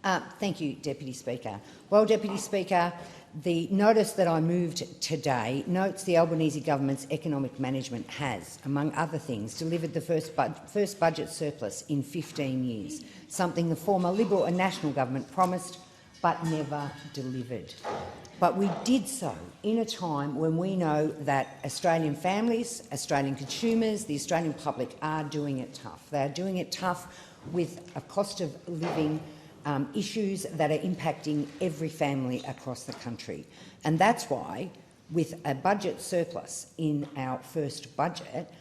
Thank you, Deputy Speaker. Well, Deputy Speaker, the notice that I moved today notes the Albanese government's economic management has, among other things, delivered the first budget surplus in 15 years, something the former Liberal and National government promised but never delivered. But we did so in a time when we know that Australian families, Australian consumers, the Australian public are doing it tough. They are doing it tough with a cost of living issues that are impacting every family across the country. And that's why, with a budget surplus in our first budget,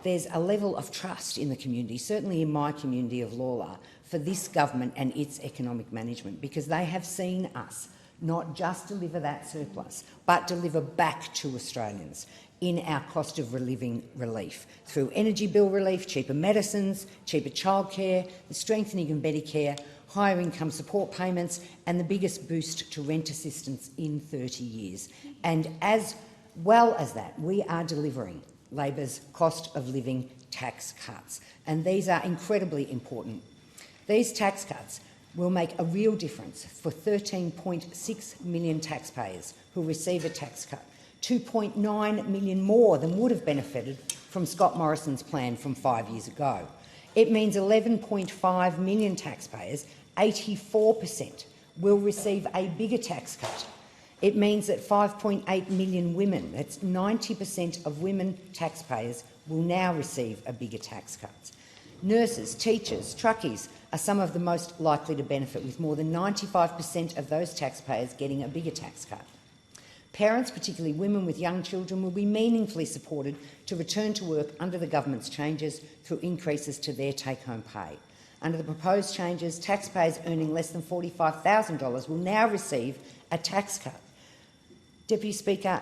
there's a level of trust in the community, certainly in my community of Lalor, for this government and its economic management, because they have seen us not just deliver that surplus, but deliver back to Australians in our cost of living relief through energy bill relief, cheaper medicines, cheaper childcare, the strengthening of Medicare, higher income support payments and the biggest boost to rent assistance in 30 years. And as well as that, we are delivering Labor's cost of living tax cuts, and these are incredibly important. These tax cuts will make a real difference for 13.6 million taxpayers who receive a tax cut, 2.9 million more than would have benefited from Scott Morrison's plan from 5 years ago. It means 11.5 million taxpayers, 84%, will receive a bigger tax cut. It means that 5.8 million women, that's 90% of women taxpayers, will now receive a bigger tax cut. Nurses, teachers, truckies are some of the most likely to benefit, with more than 95% of those taxpayers getting a bigger tax cut. Parents, particularly women with young children, will be meaningfully supported to return to work under the government's changes through increases to their take-home pay. Under the proposed changes, taxpayers earning less than $45,000 will now receive a tax cut. Deputy Speaker,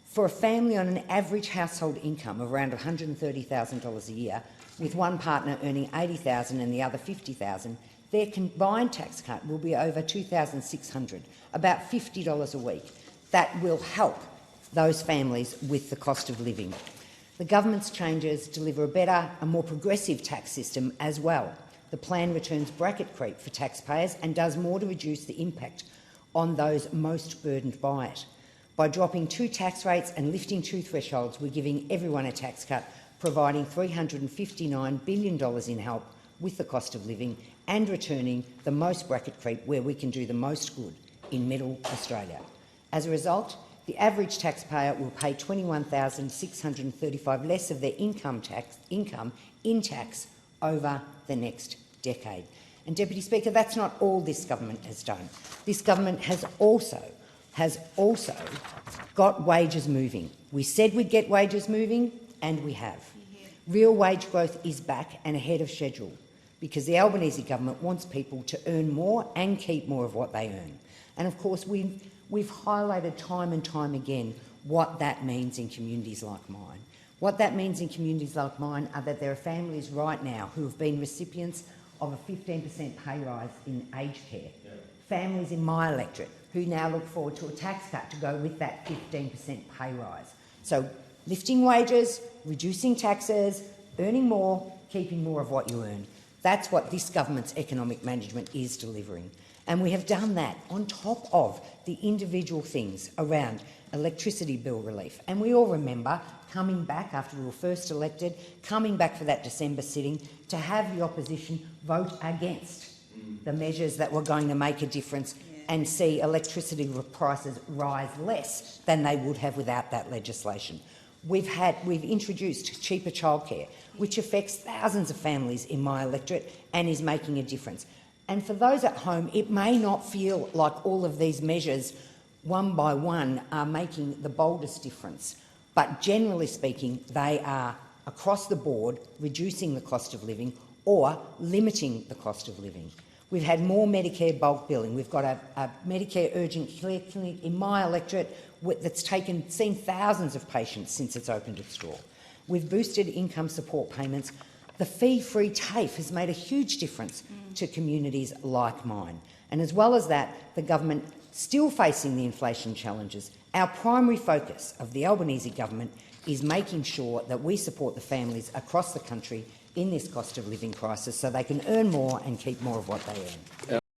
for a family on an average household income of around $130,000 a year, with one partner earning $80,000 and the other $50,000, their combined tax cut will be over $2,600, about $50 a week. That will help those families with the cost of living. The government's changes deliver a better and more progressive tax system as well. The plan returns bracket creep for taxpayers and does more to reduce the impact on those most burdened by it. By dropping 2 tax rates and lifting 2 thresholds, we're giving everyone a tax cut, providing $359 billion in help with the cost of living and returning the most bracket creep where we can do the most good in Middle Australia. As a result, the average taxpayer will pay $21,635 less of their income in tax over the next decade. And, Deputy Speaker, that's not all this government has done. This government has also got wages moving. We said we'd get wages moving, and we have. Real wage growth is back and ahead of schedule because the Albanese government wants people to earn more and keep more of what they earn. And, of course, we've highlighted time and time again what that means in communities like mine. What that means in communities like mine are that there are families right now who have been recipients of a 15% pay rise in aged care. Yeah. Families in my electorate who now look forward to a tax cut to go with that 15% pay rise. So lifting wages, reducing taxes, earning more, keeping more of what you earn. That's what this government's economic management is delivering. And we have done that on top of the individual things around electricity bill relief. And we all remember coming back after we were first elected, coming back for that December sitting to have the opposition vote against the measures that were going to make a difference and see electricity prices rise less than they would have without that legislation. We've introduced cheaper childcare, which affects thousands of families in my electorate and is making a difference. And for those at home, it may not feel like all of these measures, one by one, are making the boldest difference. But generally speaking, they are, across the board, reducing the cost of living or limiting the cost of living. We've had more Medicare bulk billing. We've got a Medicare urgent care clinic in my electorate that's seen thousands of patients since it's opened its door. We've boosted income support payments. The fee-free TAFE has made a huge difference to communities like mine. And as well as that, the government, still facing the inflation challenges, our primary focus of the Albanese government is making sure that we support the families across the country in this cost of living crisis so they can earn more and keep more of what they earn.